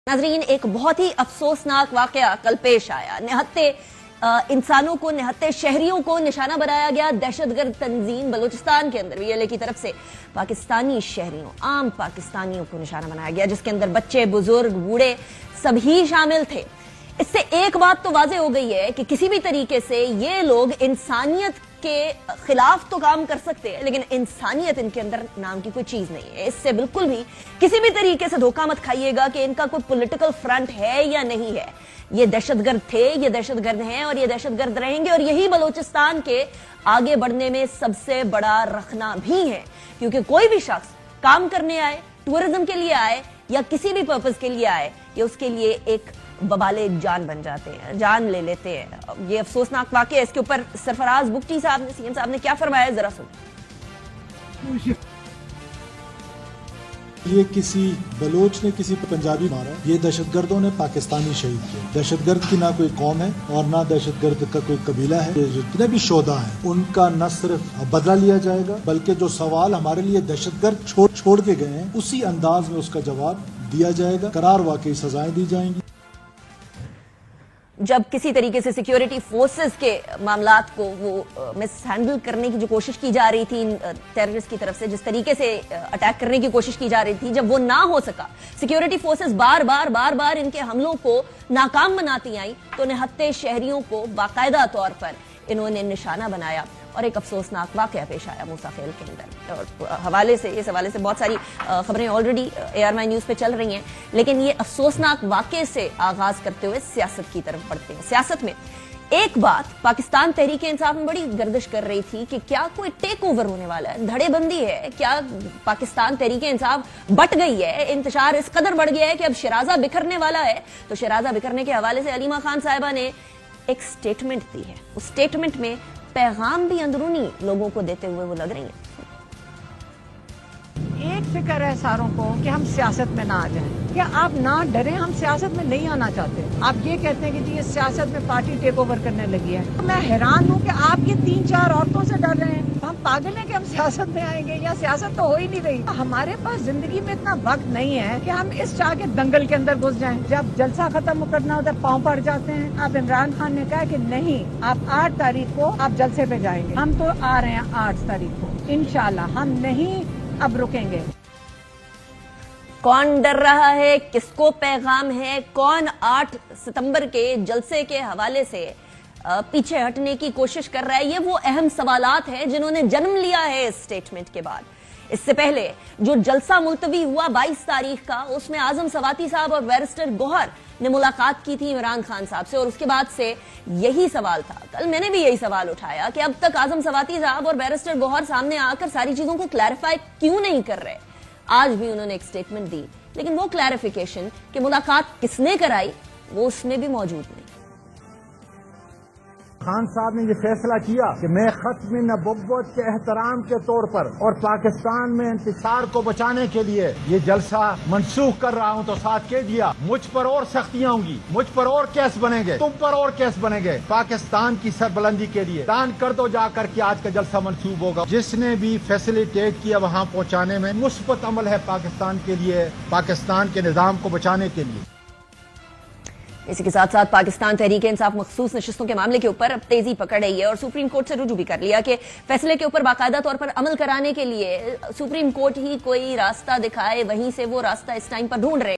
नाजरीन, एक बहुत ही अफसोसनाक वाकया कल पेश आया। निहत्ते इंसानों को, निहत्ते शहरियों को निशाना बनाया गया दहशतगर्द तंजीम बलूचिस्तान के अंदर VLA की तरफ से पाकिस्तानी शहरियों, आम पाकिस्तानियों को निशाना बनाया गया, जिसके अंदर बच्चे, बुजुर्ग, बूढ़े सभी शामिल थे। इससे एक बात तो वाज़ेह हो गई है कि किसी भी तरीके से ये लोग इंसानियत के खिलाफ तो काम कर सकते हैं, लेकिन इंसानियत इनके अंदर नाम की कोई चीज नहीं है। इससे बिल्कुल भी किसी भी तरीके से धोखा मत खाइएगा कि इनका कोई पॉलिटिकल फ्रंट है या नहीं है। ये दहशतगर्द थे, ये दहशतगर्द हैं और ये दहशतगर्द रहेंगे, और यही बलूचिस्तान के आगे बढ़ने में सबसे बड़ा रखना भी है। क्योंकि कोई भी शख्स काम करने आए, टूरिज्म के लिए आए या किसी भी पर्पज के लिए आए, ये उसके लिए एक बबाले जान बन जाते हैं, जान ले लेते हैं। ये अफसोसनाक वाकया है। इसके ऊपर सरफराज बुगटी साहब ने, CM साहब ने क्या फरमाया, जरा सुन। ये किसी बलोच ने किसी पंजाबी मारा, ये दहशतगर्दों ने पाकिस्तानी शहीद किया। दहशतगर्द की ना कोई कौम है और ना दहशतगर्द का कोई कबीला है। जितने भी शोधा हैं उनका न सिर्फ बदला लिया जाएगा, बल्कि जो सवाल हमारे लिए दहशतगर्द छोड़ के गए हैं, उसी अंदाज में उसका जवाब दिया जाएगा। करार वाकई सजाएं दी जाएंगी। जब किसी तरीके से सिक्योरिटी फोर्सेस के मामलात को वो मिस हैंडल करने की जो कोशिश की जा रही थी टेररिस्ट की तरफ से, जिस तरीके से अटैक करने की कोशिश की जा रही थी, जब वो ना हो सका, सिक्योरिटी फोर्सेस बार बार इनके हमलों को नाकाम बनाती आई, तो निहत्ते शहरियों को बाकायदा तौर पर इन्होंने निशाना बनाया और एक अफसोसनाक वाकया पेश आया मूसा खेल के अंदर। और इस हवाले से बहुत सारी खबरें ऑलरेडी ARY न्यूज पे चल रही हैं, लेकिन ये अफसोसनाक वाकये से आगाज करते हुए सियासत की तरफ बढ़ते हैं। सियासत में एक बात पाकिस्तान तहरीक-ए-इंसाफ में बड़ी गर्दिश कर रही थी कि क्या कोई टेक ओवर होने वाला है, धड़ेबंदी है, क्या पाकिस्तान तहरीक-ए-इंसाफ बट गई है, इंतशार इस कदर बढ़ गया है कि अब शराजा बिखरने वाला है। तो शराजा बिखरने के हवाले से अलीमा खान साहिबा ने एक स्टेटमेंट दी है। उस स्टेटमेंट में पैगाम भी अंदरूनी लोगों को देते हुए वो लग रही है। एक फिक्र है सारों को कि हम सियासत में ना आ जाएं। क्या आप ना डरें, हम सियासत में नहीं आना चाहते। आप ये कहते हैं कि जी ये सियासत में पार्टी टेक ओवर करने लगी है। तो मैं हैरान हूँ कि आप ये 3-4 औरतों से डर रहे हैं। हम पागल हैं कि हम सियासत में आएंगे, या सियासत तो हो ही नहीं रही। हमारे पास जिंदगी में इतना वक्त नहीं है कि हम इस चाह के दंगल के अंदर घुस जाएं। जब जलसा खत्म करना होता है पाँव पड़ जाते हैं। अब इमरान खान ने कहा कि नहीं, आप 8 तारीख को आप जलसे पे जाएंगे। हम तो आ रहे हैं 8 तारीख को इंशाल्लाह, हम नहीं अब रुकेंगे। कौन डर रहा है, किसको पैगाम है, कौन 8 सितंबर के जलसे के हवाले से पीछे हटने की कोशिश कर रहा है, ये वो अहम सवालात हैं जिन्होंने जन्म लिया है इस स्टेटमेंट के बाद। इससे पहले जो जलसा मुलतवी हुआ 22 तारीख का, उसमें आजम सवाती साहब और बैरिस्टर गौहर ने मुलाकात की थी इमरान खान साहब से, और उसके बाद से यही सवाल था। कल मैंने भी यही सवाल उठाया कि अब तक आजम सवाती साहब और बैरिस्टर गौहर सामने आकर सारी चीजों को क्लैरिफाई क्यों नहीं कर रहे। आज भी उन्होंने एक स्टेटमेंट दी, लेकिन वो क्लैरिफिकेशन कि मुलाकात किसने कराई वो उसमें भी मौजूद नहीं। खान साहब ने ये फैसला किया कि मैं खत्म नबुव्वत के एहतराम के तौर पर और पाकिस्तान में इंतशार को बचाने के लिए ये जलसा मनसूख कर रहा हूं, तो साथ कह दिया मुझ पर और सख्तियां होंगी, मुझ पर और केस बनेंगे, तुम पर और केस बनेंगे। पाकिस्तान की सरबुलंदी के लिए दान कर दो जाकर कि आज का जलसा मनसूख होगा। जिसने भी फैसिलिटेट किया वहां पहुंचाने में मुस्बत अमल है पाकिस्तान के लिए, पाकिस्तान के निजाम को बचाने के लिए। इसी के साथ साथ पाकिस्तान तहरीक-ए-इंसाफ मखसूस नशिस्तों के मामले के ऊपर अब तेजी पकड़ रही है और सुप्रीम कोर्ट से रुजू भी कर लिया कि फैसले के ऊपर बाकायदा तौर पर अमल कराने के लिए सुप्रीम कोर्ट ही कोई रास्ता दिखाए, वहीं से वो रास्ता इस टाइम पर ढूंढ रहे।